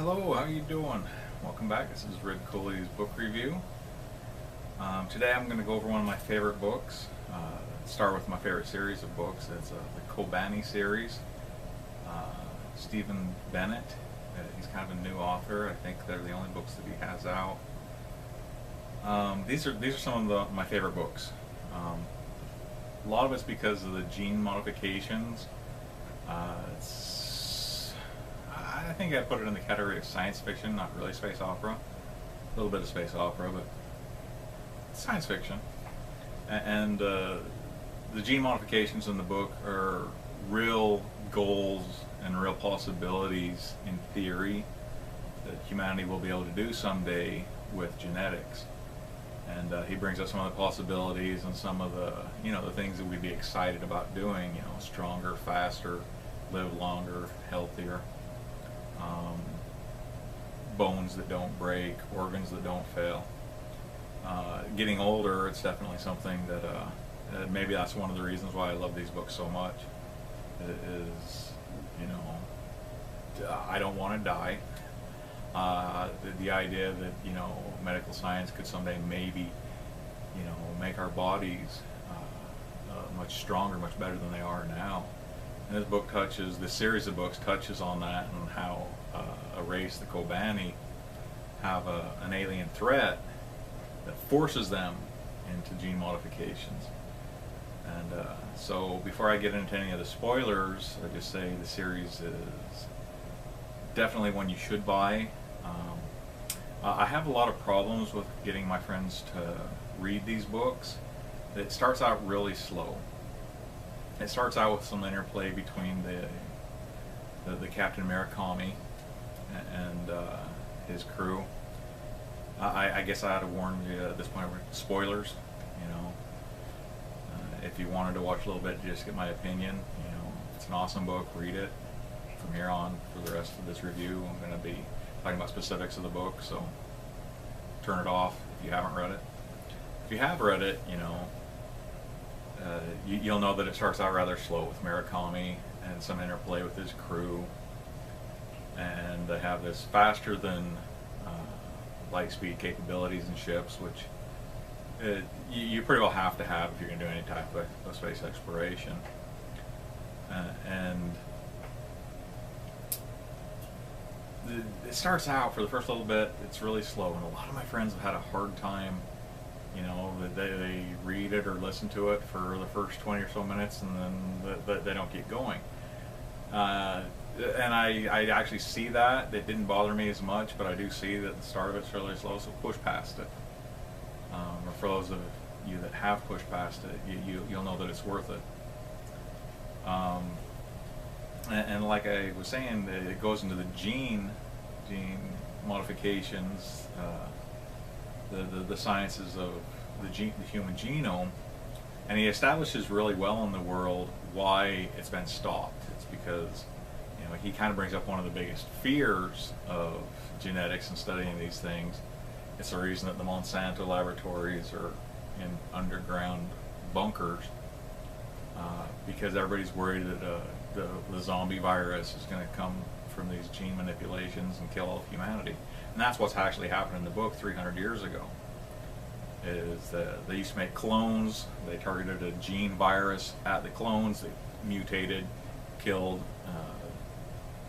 Hello, how you doing? Welcome back. This is Ridcully's book review. Today I'm going to go over one of my favorite books. Start with my favorite series of books. It's the Koban series. Stephen Bennett. He's kind of a new author. I think they're the only books that he has out. These are some of my favorite books. A lot of it's because of the gene modifications. I think I put it in the category of science fiction, not really space opera. A little bit of space opera, but science fiction. And the gene modifications in the book are real goals and real possibilities in theory that humanity will be able to do someday with genetics. And he brings up some of the possibilities and some of the the things that we'd be excited about doing. Stronger, faster, live longer, healthier. Bones that don't break, organs that don't fail. Getting older, it's definitely something that maybe that's one of the reasons why I love these books so much. It is, I don't want to die. The idea that medical science could someday maybe make our bodies much stronger, much better than they are now. And this series of books touches on that and how a race, the Kobani, have an alien threat that forces them into gene modifications. And so before I get into any of the spoilers, I just say the series is definitely one you should buy. I have a lot of problems with getting my friends to read these books. It starts out really slow. It starts out with some interplay between the Captain Murakami and his crew. I guess I ought to warn you at this point with spoilers. If you wanted to watch a little bit, just get my opinion. It's an awesome book. Read it. From here on, for the rest of this review, I'm going to be talking about specifics of the book. So turn it off if you haven't read it. If you have read it, you'll know that it starts out rather slow with Murakami and some interplay with his crew, and they have this faster than light speed capabilities in ships, which you pretty well have to have if you're going to do any type of space exploration. And it starts out, for the first little bit, it's really slow, and a lot of my friends have had a hard time. They read it or listen to it for the first 20 or so minutes, and then they don't get going. And I actually see that. It didn't bother me as much, but I do see that the start of it's really slow, so push past it. Or for those of you that have pushed past it, you'll know that it's worth it. And like I was saying, it goes into the gene modifications, the sciences of the human genome, and he establishes really well in the world why it's been stopped. It's because he kind of brings up one of the biggest fears of genetics and studying these things. It's the reason that the Monsanto laboratories are in underground bunkers, because everybody's worried that the zombie virus is going to come from these gene manipulations and kill all of humanity. And that's what's actually happened in the book 300 years ago. Is that they used to make clones. They targeted a gene virus at the clones. They mutated, killed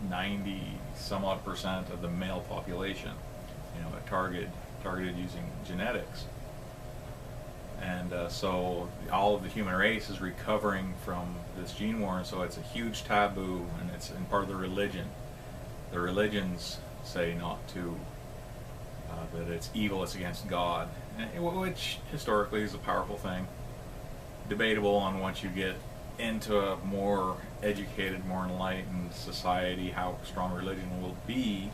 90 some odd % of the male population. Targeted using genetics. And so all of the human race is recovering from this gene war, and so it's a huge taboo, and it's in part of the religion. The religions say not to, that it's evil, it's against God, which historically is a powerful thing. Debatable on once you get into a more educated, more enlightened society, how strong religion will be.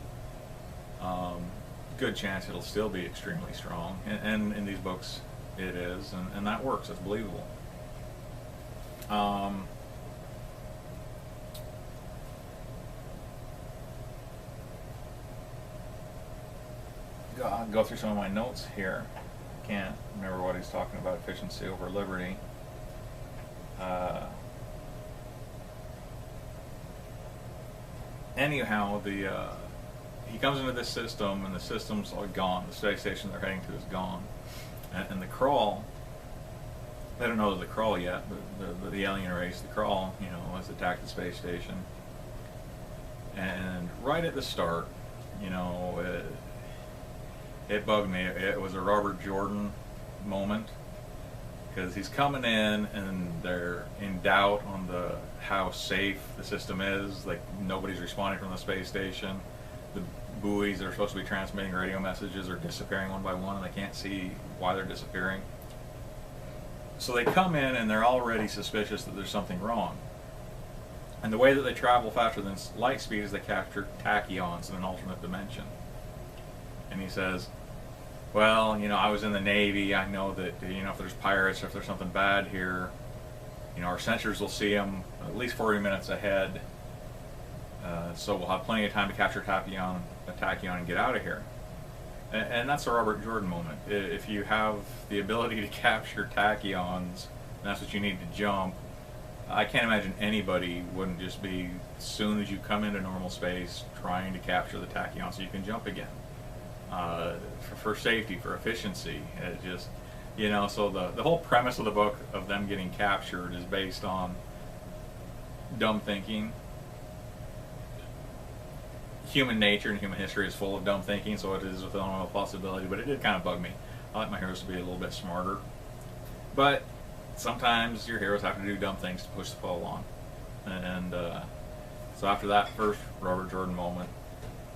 Good chance it'll still be extremely strong, and in these books it is, and that works. It's believable. I'll go through some of my notes here. Can't remember what he's talking about, efficiency over liberty. Anyhow, he comes into this system, and the system's all gone. The space station they're heading to is gone, and the Crawl. They don't know the Crawl yet, but the alien race, the Crawl, you know, has attacked the space station. And right at the start, you know, it bugged me. It was a Robert Jordan moment, because he's coming in and they're in doubt on how safe the system is. Like, nobody's responding from the space station. The buoys that are supposed to be transmitting radio messages are disappearing one by one, and they can't see why they're disappearing. So they come in and they're already suspicious that there's something wrong. And the way that they travel faster than light speed is they capture tachyons in an alternate dimension. And he says, well, you know, I was in the Navy. I know that, you know, if there's pirates or if there's something bad here, you know, our sensors will see them at least 40 minutes ahead. So we'll have plenty of time to capture a tachyon and get out of here. And that's a Robert Jordan moment. If you have the ability to capture tachyons, and that's what you need to jump, I can't imagine anybody wouldn't just be, as soon as you come into normal space, trying to capture the tachyon so you can jump again. For safety, for efficiency. It just, you know, so the whole premise of the book of them getting captured is based on dumb thinking. Human nature and human history is full of dumb thinking, so it is within a possibility, but it did kind of bug me. I like my heroes to be a little bit smarter. But sometimes your heroes have to do dumb things to push the plot along. And so after that first Robert Jordan moment,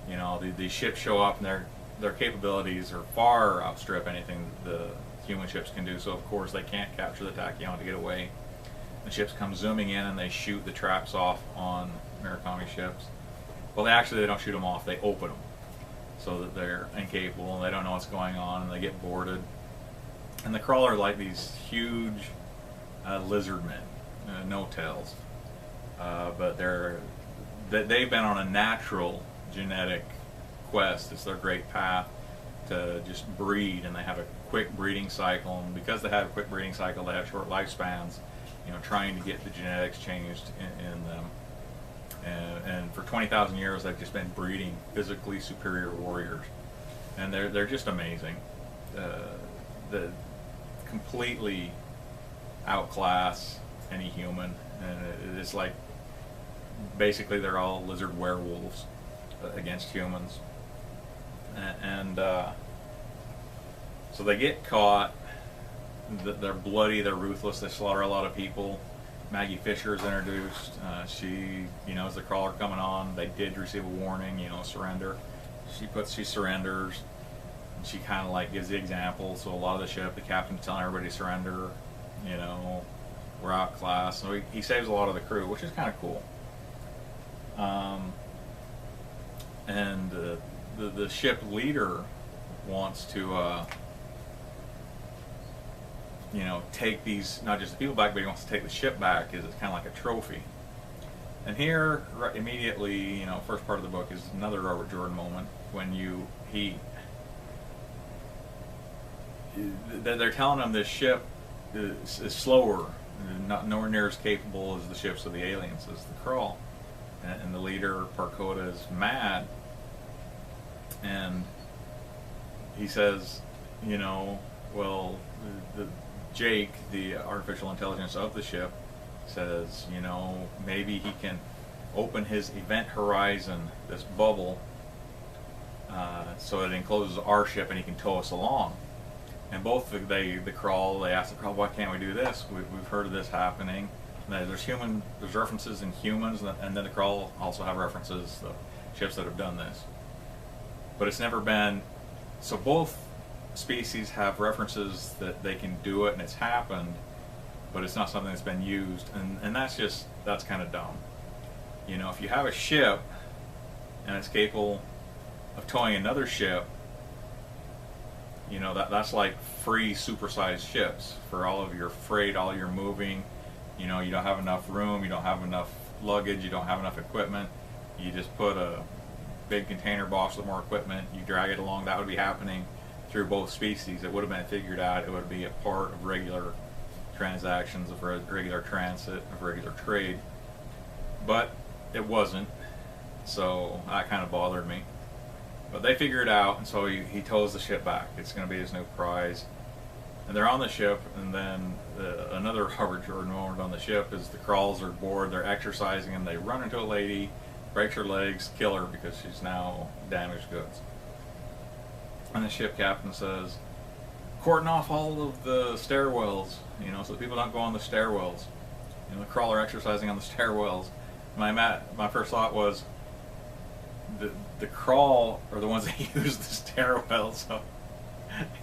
you know, the ships show up and their capabilities are far outstrip anything the human ships can do, so of course they can't capture the tachyon to get away. The ships come zooming in and they shoot the traps off on Murakami ships. Well, they don't shoot them off, they open them so that they're incapable and they don't know what's going on, and they get boarded. And the Crawler are like these huge lizard men, no tails, but they've been on a natural genetic quest. It's their great path to just breed, and they have a quick breeding cycle, and because they have a quick breeding cycle, they have short lifespans, you know, trying to get the genetics changed in them. And for 20,000 years they've just been breeding physically superior warriors, and they're just amazing. The completely outclass any human, and it's like basically they're all lizard werewolves against humans. And so they get caught. They're bloody, they're ruthless, they slaughter a lot of people. Maggie Fisher is introduced. She, you know, as the Crawler coming on, they did receive a warning, you know, surrender. She surrenders, and she kind of like gives the example. So a lot of the ship, the captain's telling everybody to surrender, you know, we're outclassed. So he saves a lot of the crew, which is kind of cool. And the ship leader wants to you know, take these, not just the people back, but he wants to take the ship back, because it's kind of like a trophy. And here, right immediately, you know, first part of the book is another Robert Jordan moment when they're telling him this ship is slower, nowhere near as capable as the ships of the aliens, as the Crawl. And the leader, Parkota, is mad, and he says, you know, well, Jake, the artificial intelligence of the ship, says, you know, maybe he can open his event horizon, this bubble, so it encloses our ship and he can tow us along. And both the Crawl, they ask the Crawl, why can't we do this? We've heard of this happening. There's references in humans, and then the Crawl also have references to ships that have done this. But it's never been, so both species have references that they can do it and it's happened, but it's not something that's been used, and that's kind of dumb. You know, if you have a ship and it's capable of towing another ship, you know, that's like free supersized ships for all of your freight, all your moving. You know, you don't have enough room, you don't have enough luggage, you don't have enough equipment. You just put a big container box with more equipment, you drag it along. That would be happening through both species. It would have been figured out. It would be a part of regular transactions, of regular transit, of regular trade. But it wasn't, so that kind of bothered me. But they figure it out, and so he tows the ship back. It's going to be his new prize. And they're on the ship, and then another Robert Jordan moment on the ship is the Kralls are bored, they're exercising, and they run into a lady, breaks her legs, kill her because she's now damaged goods. And the ship captain says, cordon off all of the stairwells, you know, so that people don't go on the stairwells. You know, the Krall are exercising on the stairwells. My first thought was, the Krall are the ones that use the stairwell, so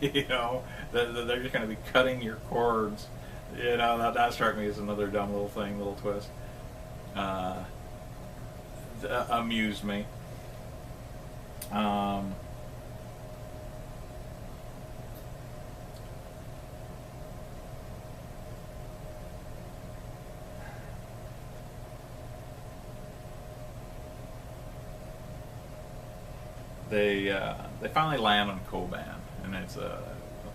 you know they're just going to be cutting your cords. You know, that struck me as another dumb little thing, little twist. Amused me. They finally land on Koban, and it's a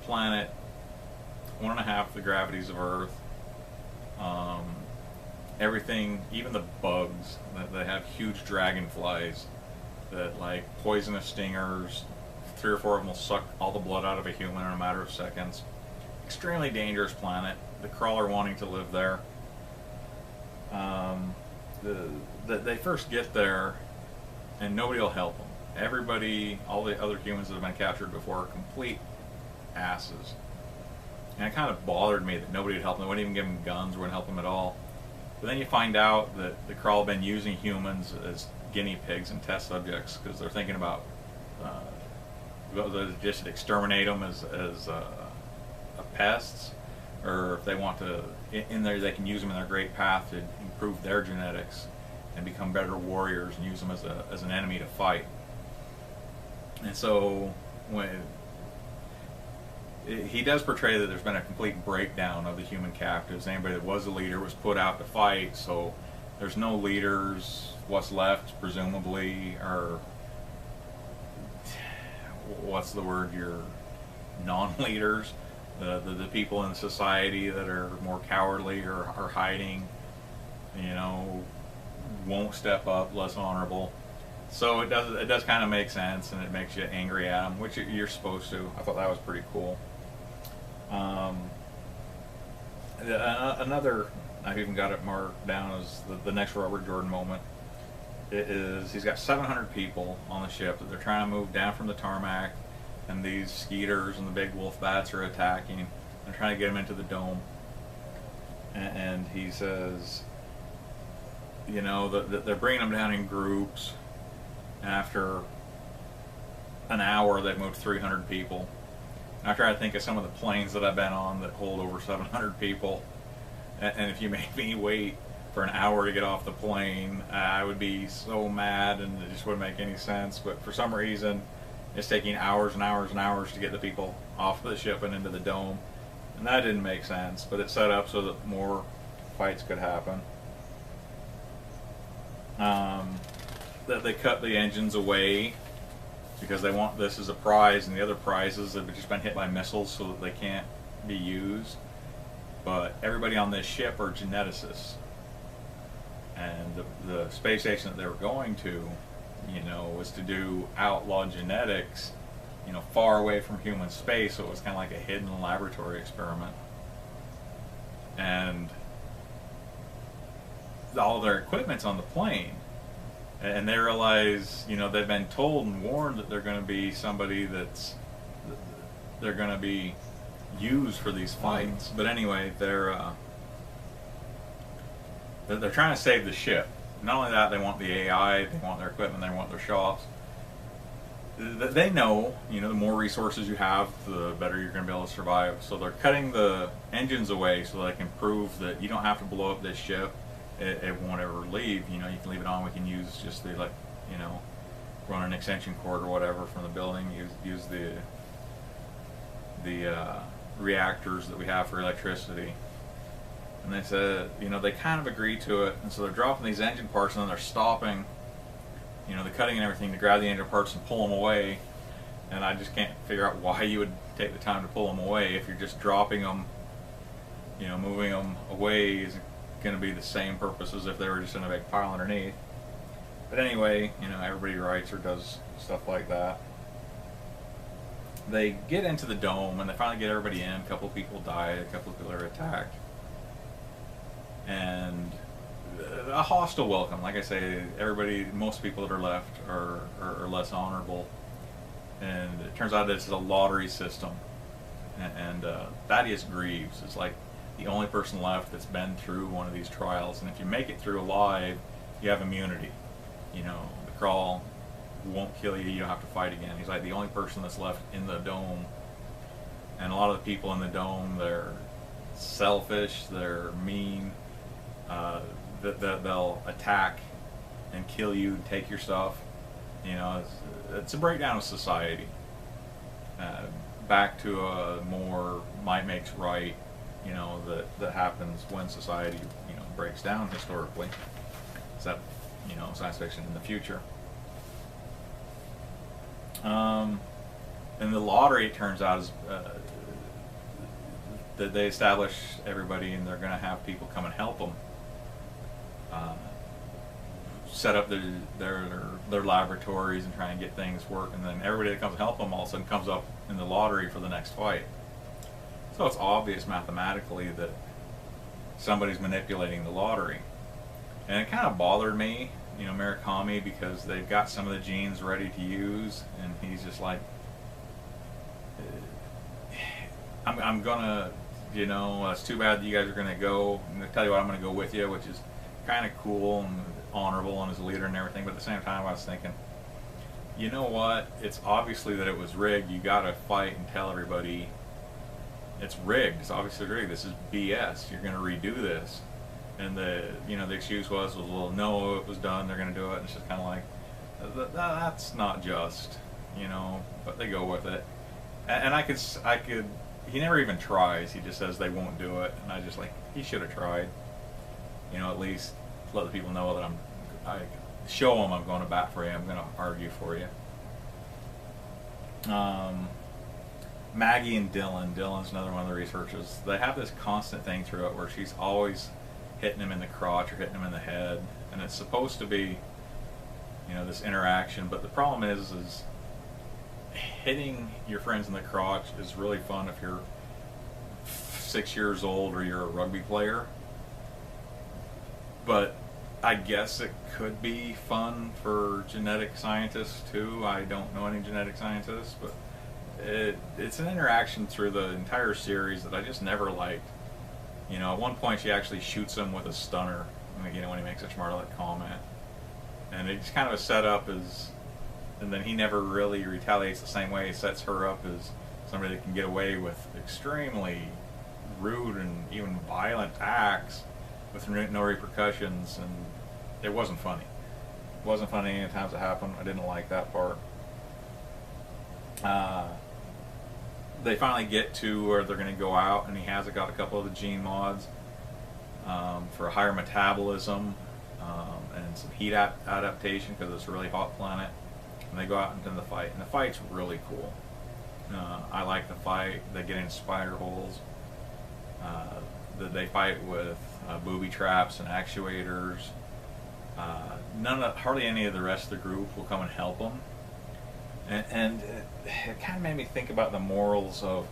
planet 1.5 the gravities of Earth. Everything, even the bugs, they have huge dragonflies that, like poisonous stingers, 3 or 4 of them will suck all the blood out of a human in a matter of seconds. Extremely dangerous planet. The Krall are wanting to live there. They first get there, and nobody will help them. Everybody, all the other humans that have been captured before, are complete asses. And it kind of bothered me that nobody would help them. They wouldn't even give them guns, wouldn't help them at all. But then you find out that the Krall have been using humans as guinea pigs and test subjects because they're thinking about just exterminate them as pests, or if they want to, in there they can use them in their great path to improve their genetics and become better warriors and use them as an enemy to fight. And so when he does portray that there's been a complete breakdown of the human captives. Anybody that was a leader was put out to fight, so there's no leaders. What's left, presumably, are, what's the word, your non-leaders, the people in society that are more cowardly or are hiding, you know, won't step up, less honorable. So it does kind of make sense, and it makes you angry at them, which you're supposed to. I thought that was pretty cool. Another, I've even got it marked down as the next Robert Jordan moment. It is, he's got 700 people on the ship that they're trying to move down from the tarmac, and these skeeters and the big wolf bats are attacking. They're trying to get him into the dome, and he says, you know, that they're bringing them down in groups. And after an hour, they've moved 300 people. I try to think of some of the planes that I've been on that hold over 700 people, and if you made me wait for an hour to get off the plane, I would be so mad, and it just wouldn't make any sense. But for some reason, it's taking hours and hours and hours to get the people off the ship and into the dome, and that didn't make sense. But it's set up so that more fights could happen. That they cut the engines away because they want this as a prize, and the other prizes have just been hit by missiles so that they can't be used. But everybody on this ship are geneticists, and the space station that they were going to, you know, was to do outlaw genetics, you know, far away from human space, so it was kind of like a hidden laboratory experiment. And all their equipment's on the plane. And they realize, you know, they've been told and warned that they're going to be somebody they're going to be used for these fights. But anyway, they're trying to save the ship. Not only that, they want the AI, they want their equipment, they want their shops. They know, you know, the more resources you have, the better you're going to be able to survive. So they're cutting the engines away so they can prove that you don't have to blow up this ship. It won't ever leave. You know, you can leave it on. We can use just the, like, you know, run an extension cord or whatever from the building. Use the reactors that we have for electricity. And they said, you know, they kind of agreed to it, and so they're dropping these engine parts, and then they're stopping, you know, the cutting and everything to grab the engine parts and pull them away. And I just can't figure out why you would take the time to pull them away if you're just dropping them. You know, moving them away is going to be the same purpose as if they were just in a big pile underneath. But anyway, you know, everybody writes or does stuff like that. They get into the dome and they finally get everybody in. A couple of people die, a couple of people are attacked. And a hostile welcome. Like I say, everybody, most people that are left are less honorable. And it turns out that it's a lottery system. And Thaddeus Greaves is like the only person left that's been through one of these trials. And if you make it through alive, you have immunity. You know, the crawl won't kill you, you don't have to fight again. He's like the only person that's left in the dome. And a lot of the people in the dome, they're selfish, they're mean, they'll attack and kill you, take your stuff. You know, it's a breakdown of society. Back to a more might makes right, you know, that happens when society, you know, breaks down historically. Except, you know, science fiction in the future. And the lottery, it turns out, is that they establish everybody, and they're going to have people come and help them set up their laboratories and try and get things work. And then everybody that comes and help them all of a sudden comes up in the lottery for the next fight. So it's obvious mathematically that somebody's manipulating the lottery. And it kind of bothered me, you know, Murakami, because they've got some of the genes ready to use, and he's just like, I'm gonna, you know, it's too bad that you guys are gonna go. I'm gonna tell you what, I'm gonna go with you, which is kind of cool and honorable and as a leader and everything. But at the same time, I was thinking, you know what? It's obviously that it was rigged. You gotta fight and tell everybody it's rigged. It's obviously rigged. This is BS. You're gonna redo this. And the excuse was, well, no, it was done. They're going to do it. And it's just kind of like, that's not just, you know. But they go with it. And I could. He never even tries. He just says they won't do it. And I just like, he should have tried. You know, at least let the people know that I show them I'm going to bat for you. I'm going to argue for you. Maggie and Dylan's another one of the researchers. They have this constant thing through it where she's always hitting him in the crotch or hitting him in the head, and it's supposed to be, you know, this interaction. But the problem is hitting your friends in the crotch is really fun if you're 6 years old or you're a rugby player. But I guess it could be fun for genetic scientists too. I don't know any genetic scientists, but it's an interaction through the entire series that I just never liked. You know, at one point she actually shoots him with a stunner, you know, when he makes a smart aleck comment. And it's kind of a setup as, and then he never really retaliates the same way. He sets her up as somebody that can get away with extremely rude and even violent acts with no repercussions, and it wasn't funny. It wasn't funny any times it happened. I didn't like that part. They finally get to where they're going to go out, and he has got a couple of the gene mods for a higher metabolism and some heat adaptation because it's a really hot planet. And they go out into the fight, and the fight's really cool. I like the fight. They get in spider holes. They fight with booby traps and actuators. Hardly any of the rest of the group will come and help them. And it kind of made me think about the morals of,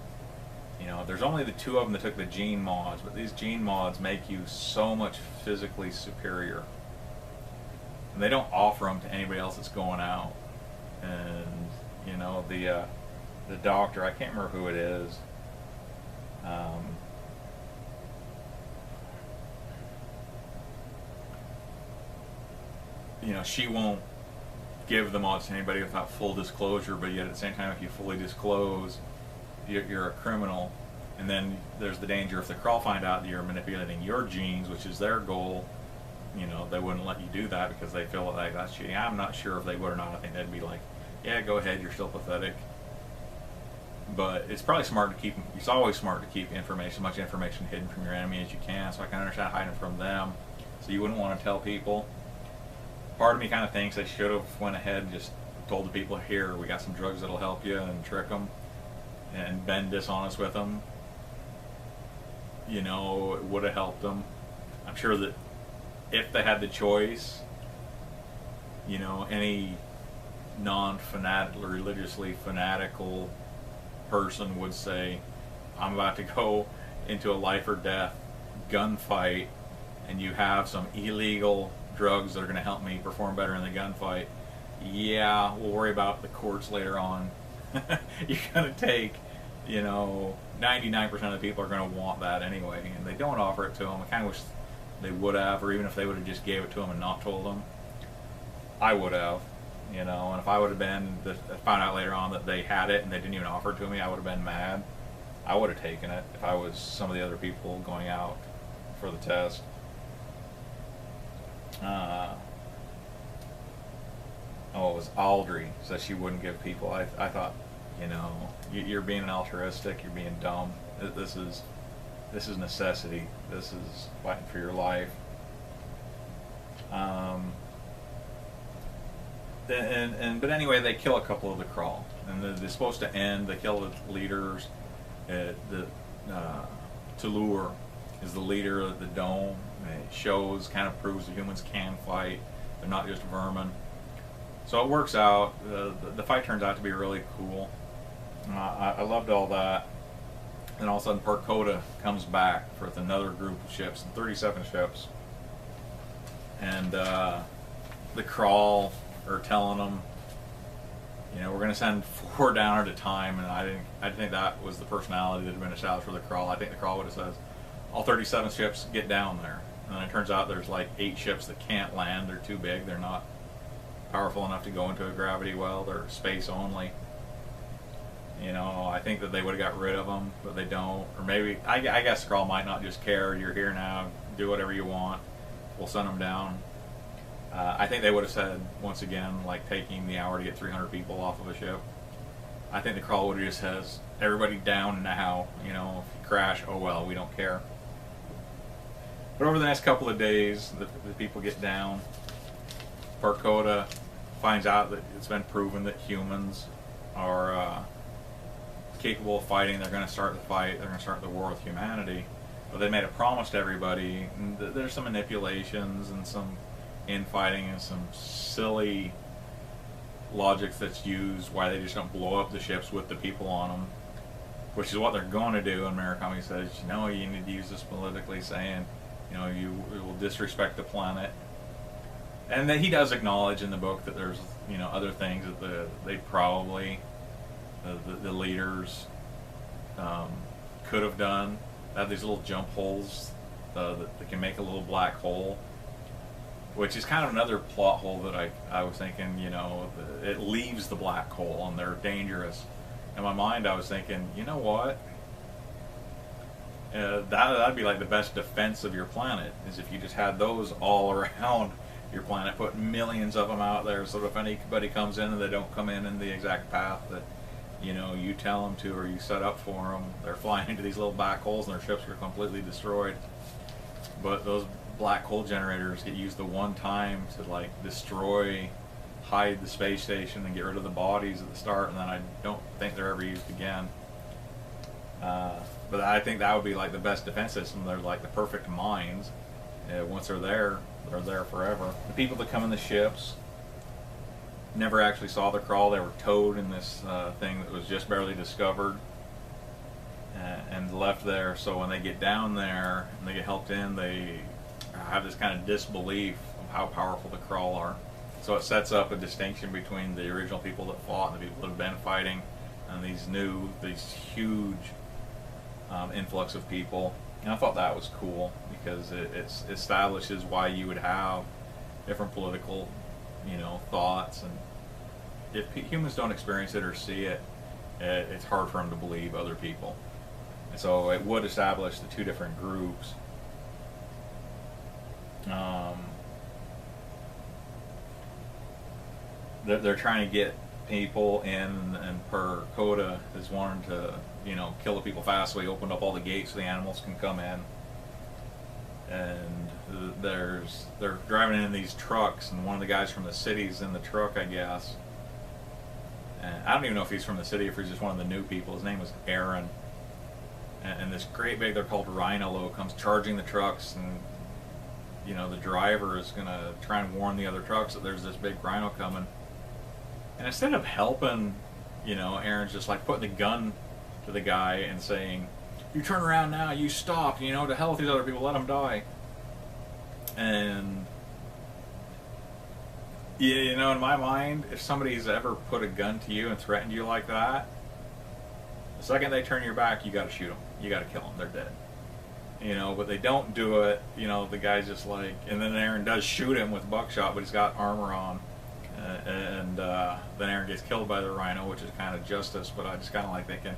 you know, there's only the two of them that took the gene mods, but these gene mods make you so much physically superior. And they don't offer them to anybody else that's going out. And, you know, the doctor, I can't remember who it is, you know, she won't give the mods to anybody without full disclosure, but yet at the same time, if you fully disclose, you're a criminal. And then there's the danger if the Krall find out that you're manipulating your genes, which is their goal, you know, they wouldn't let you do that because they feel like that's cheating. I'm not sure if they would or not. I think they'd be like, yeah, go ahead, you're still pathetic. But it's probably smart to keep, it's always smart to keep as much information hidden from your enemy as you can, so I can understand hiding from them. So you wouldn't want to tell people. Part of me kind of thinks they should have went ahead and just told the people, here, we got some drugs that'll help you, and trick them and been dishonest with them. You know, it would have helped them. I'm sure that if they had the choice, you know, any religiously fanatical person would say, I'm about to go into a life or death gunfight, and you have some illegal drugs that are going to help me perform better in the gunfight. Yeah, we'll worry about the courts later on. You're going to take, you know, 99% of the people are going to want that anyway, and they don't offer it to them. I kind of wish they would have, or even if they would have just gave it to them and not told them. I would have, you know, and if I would have found out later on that they had it and they didn't even offer it to me, I would have been mad. I would have taken it if I was some of the other people going out for the test. It was Aldry said she wouldn't give people. I thought, you know, you're being altruistic, you're being dumb. This is necessity. This is fighting for your life. But anyway, they kill a couple of the crawl, and they're supposed to end. They kill the leaders. Toulour is the leader of the dome. It shows, kind of proves that humans can fight. They're not just vermin. So it works out. The fight turns out to be really cool. I loved all that. Then all of a sudden, Koban comes back with another group of ships, 37 ships, and the crawl are telling them, you know, we're going to send 4 down at a time. And I didn't think that was the personality that had been established for the crawl. I think the crawl would have said, all 37 ships get down there. And then it turns out there's like 8 ships that can't land. They're too big. They're not powerful enough to go into a gravity well. They're space only. You know, I think that they would have got rid of them, but they don't. Or maybe, I guess Skrull might not just care. You're here now. Do whatever you want. We'll send them down. I think they would have said, once again, like taking the hour to get 300 people off of a ship. I think the crawl would have just says, everybody down now. You know, if you crash, oh well, we don't care. But over the next couple of days, the people get down. Koban finds out that it's been proven that humans are capable of fighting. They're going to start the fight. They're going to start the war with humanity. But they made a promise to everybody. And there's some manipulations and some infighting and some silly logic that's used why they just don't blow up the ships with the people on them, which is what they're going to do. And Murakami says, you know, you need to use this politically, saying, you know, you will disrespect the planet. And then he does acknowledge in the book that there's, you know, other things that they probably, the leaders could have done. They have these little jump holes that can make a little black hole, which is kind of another plot hole that I was thinking, you know, it leaves the black hole and they're dangerous. In my mind, I was thinking, you know what? That'd be like the best defense of your planet, is if you just had those all around your planet, put millions of them out there, so that if anybody comes in and they don't come in the exact path that, you know, you tell them to, or you set up for them, they're flying into these little black holes and their ships are completely destroyed. But those black hole generators get used the one time to like hide the space station and get rid of the bodies at the start, and then I don't think they're ever used again. But I think that would be like the best defense system. They're like the perfect mines. Once they're there forever. The people that come in the ships never actually saw the crawl. They were towed in this thing that was just barely discovered and left there. So when they get down there and they get helped in, they have this kind of disbelief of how powerful the crawl are. So it sets up a distinction between the original people that fought and the people that have been fighting, and these huge influx of people. And I thought that was cool because it establishes why you would have different political, you know, thoughts, and if humans don't experience it or see it, it's hard for them to believe other people. And so it would establish the two different groups. They're trying to get people in, and Koban is wanting to, you know, kill the people fast, so he opened up all the gates so the animals can come in. And they're driving in these trucks, and one of the guys from the city's in the truck, I guess. And I don't even know if he's from the city, if he's just one of the new people. His name was Aaron. And this great big, they're called Rhino, comes charging the trucks, and you know, the driver is going to try and warn the other trucks that there's this big rhino coming. And instead of helping, you know, Aaron's just like putting the gun to the guy and saying, you turn around now, you stop, you know, to hell with these other people, let them die. And, you know, in my mind, if somebody's ever put a gun to you and threatened you like that, the second they turn your back, you got to shoot them. You got to kill them. They're dead. You know, but they don't do it. You know, the guy's just like, and then Aaron does shoot him with buckshot, but he's got armor on. And then Aaron gets killed by the rhino, which is kind of justice, but I just kind of like thinking,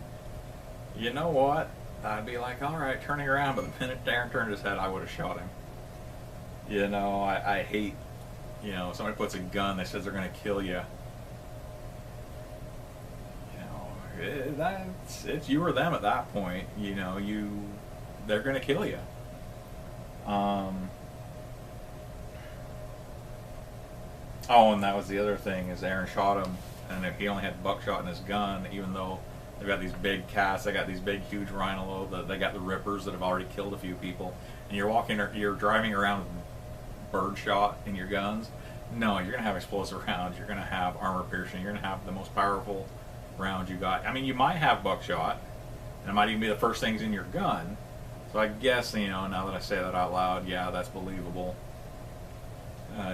you know what? I'd be like, all right, turning around, but the minute Aaron turned his head, I would have shot him. You know, I hate, you know, somebody puts a gun that says they're going to kill you. You know, it's you or them at that point. You know, they're going to kill you. Oh, and that was the other thing, is Aaron shot him, and if he only had buckshot in his gun, even though they've got these big casts, they got these big, huge rhino, they got the rippers that have already killed a few people, and you're driving around with birdshot in your guns. No, you're going to have explosive rounds, you're going to have armor piercing, you're going to have the most powerful rounds you got. I mean, you might have buckshot, and it might even be the first things in your gun, so I guess, you know, now that I say that out loud, yeah, that's believable.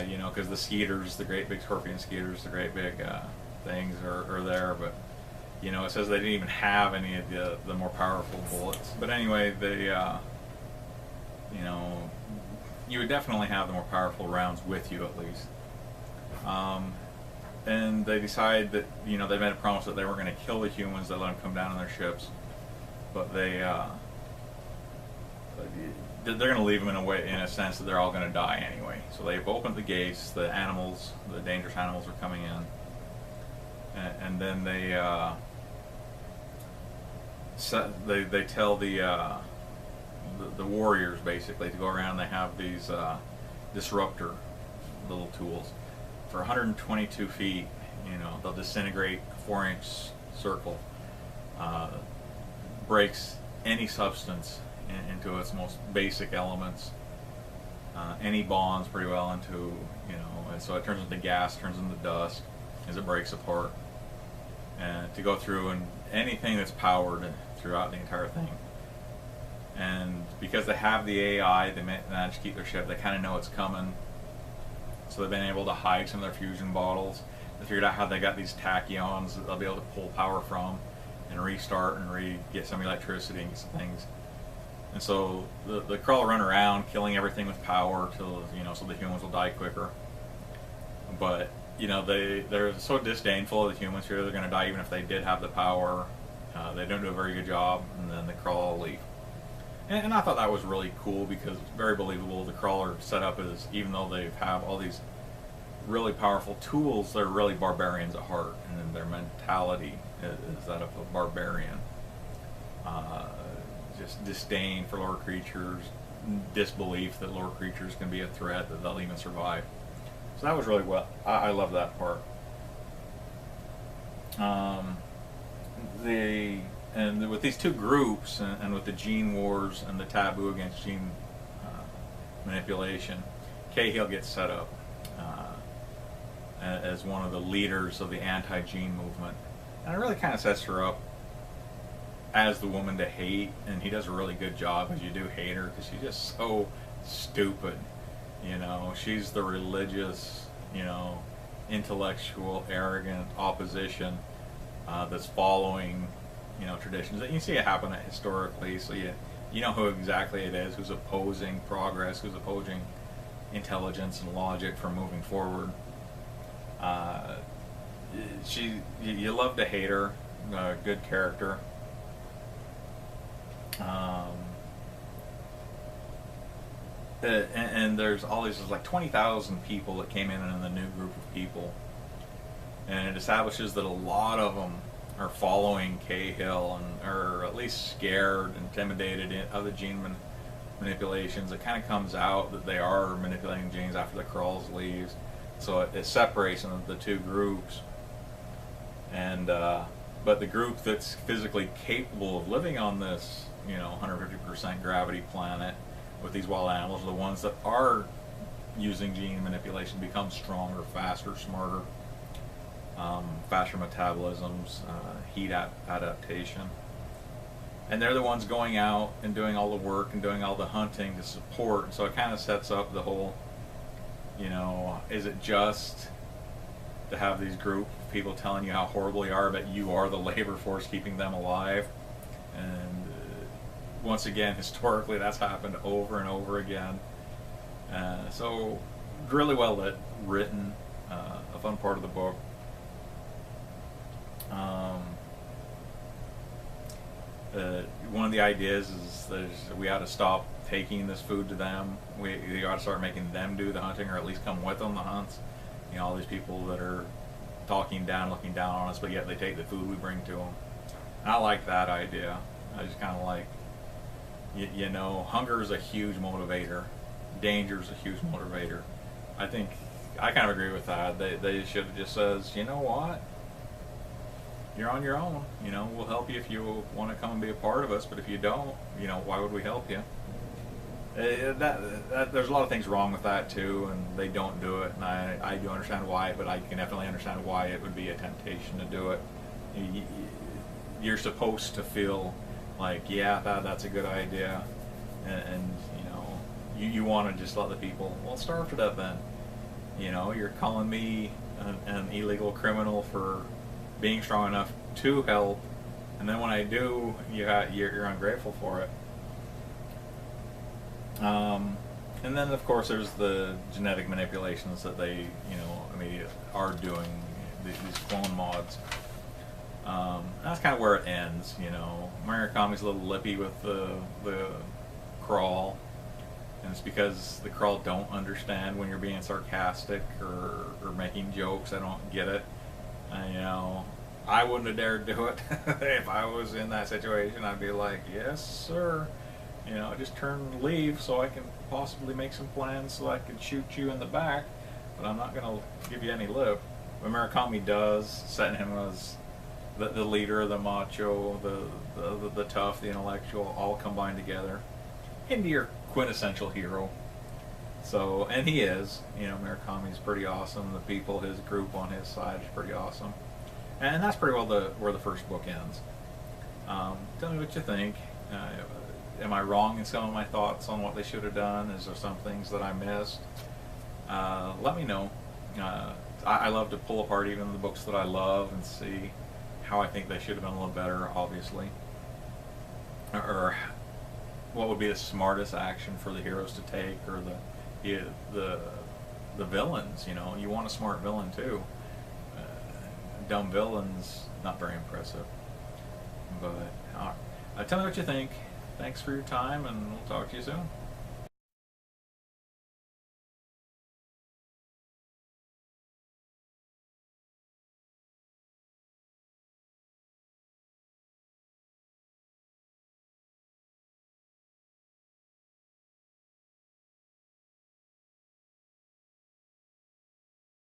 You know, because the skeeters, the great big scorpion skeeters, the great big things are there, but, you know, it says they didn't even have any of the more powerful bullets. But anyway, they, you know, you would definitely have the more powerful rounds with you at least. And they decide that, you know, they made a promise that they weren't going to kill the humans, they let them come down on their ships, but they're going to leave them in a sense that they're all going to die anyway. So they've opened the gates. The animals, the dangerous animals, are coming in, and then they tell the warriors basically to go around. They have these disruptor little tools for 122 feet. You know, they'll disintegrate a 4-inch circle, breaks any substance into its most basic elements, any bonds pretty well into, you know, and so it turns into gas, turns into dust as it breaks apart, and to go through and anything that's powered throughout the entire thing. And because they have the AI, they manage to keep their ship, they kind of know it's coming, so they've been able to hide some of their fusion bottles. They figured out how they got these tachyons that they'll be able to pull power from and restart and get some electricity and get some things. And so the crawler run around killing everything with power till, you know, so the humans will die quicker. But, you know, they're so disdainful of the humans here, they're going to die even if they did have the power. They don't do a very good job, and then the crawler will leave. And I thought that was really cool because it's very believable. The crawler setup is, even though they have all these really powerful tools, they're really barbarians at heart, and their mentality is that of a barbarian. Just disdain for lower creatures, disbelief that lower creatures can be a threat, that they'll even survive. So that was really well. I love that part. And with these two groups, and with the gene wars and the taboo against gene manipulation, Cahill gets set up as one of the leaders of the anti-gene movement, and it really kind of sets her up as the woman to hate, and he does a really good job, as you do hate her, because she's just so stupid. You know, she's the religious, you know, intellectual, arrogant opposition that's following, you know, traditions. You see it happen historically, so you know who exactly it is, who's opposing progress, who's opposing intelligence and logic from moving forward. You love to hate her, good character. And there's all these, like 20,000 people that came in the new group of people, and it establishes that a lot of them are following Cahill and are at least scared, intimidated of the gene manipulations. It kind of comes out that they are manipulating genes after the Krulls leaves, so it separates them, the two groups. And but the group that's physically capable of living on this, you know, 150% gravity planet with these wild animals are the ones that are using gene manipulation to become stronger, faster, smarter, faster metabolisms, heat adaptation. And they're the ones going out and doing all the work and doing all the hunting to support. So it kind of sets up the whole, you know, is it just to have these group of people telling you how horrible you are, but you are the labor force keeping them alive? And once again, historically, that's happened over and over again. So really well written, a fun part of the book. One of the ideas is we ought to stop taking this food to them. We ought to start making them do the hunting, or at least come with on the hunts. You know, all these people that are talking down, looking down on us, but yet they take the food we bring to them. And I like that idea. I just kind of like, you know, hunger is a huge motivator. Danger is a huge motivator. I think I kind of agree with that. They should have just says, you know what? You're on your own. You know, we'll help you if you want to come and be a part of us, but if you don't, you know, why would we help you? There's a lot of things wrong with that too, and they don't do it, and I do understand why, but I can definitely understand why it would be a temptation to do it. You're supposed to feel like, yeah, that's a good idea, and you know, you want to just let the people, well, starve to death then. You know, you're calling me an illegal criminal for being strong enough to help, and then when I do, you're ungrateful for it. And then of course there's the genetic manipulations that they, you know, are doing, these clone mods. That's kind of where it ends, you know. Murakami's a little lippy with the crawl, and it's because the crawl don't understand when you're being sarcastic or making jokes. I don't get it. You know, I wouldn't have dared do it. If I was in that situation, I'd be like, yes sir, you know, just turn and leave so I can possibly make some plans so I can shoot you in the back, but I'm not going to give you any lip. But Murakami does, setting him as the leader, the macho, the tough, the intellectual, all combined together into your quintessential hero. So, and he is, you know, Murakami's pretty awesome. The people, his group on his side is pretty awesome. And that's pretty well where the first book ends. Tell me what you think. Am I wrong in some of my thoughts on what they should have done? Is there some things that I missed? Let me know. I love to pull apart even the books that I love and see how I think they should have done a little better, obviously. Or what would be the smartest action for the heroes to take, or the villains. You know, you want a smart villain too. Dumb villains, not very impressive. But tell me what you think. Thanks for your time, and we'll talk to you soon.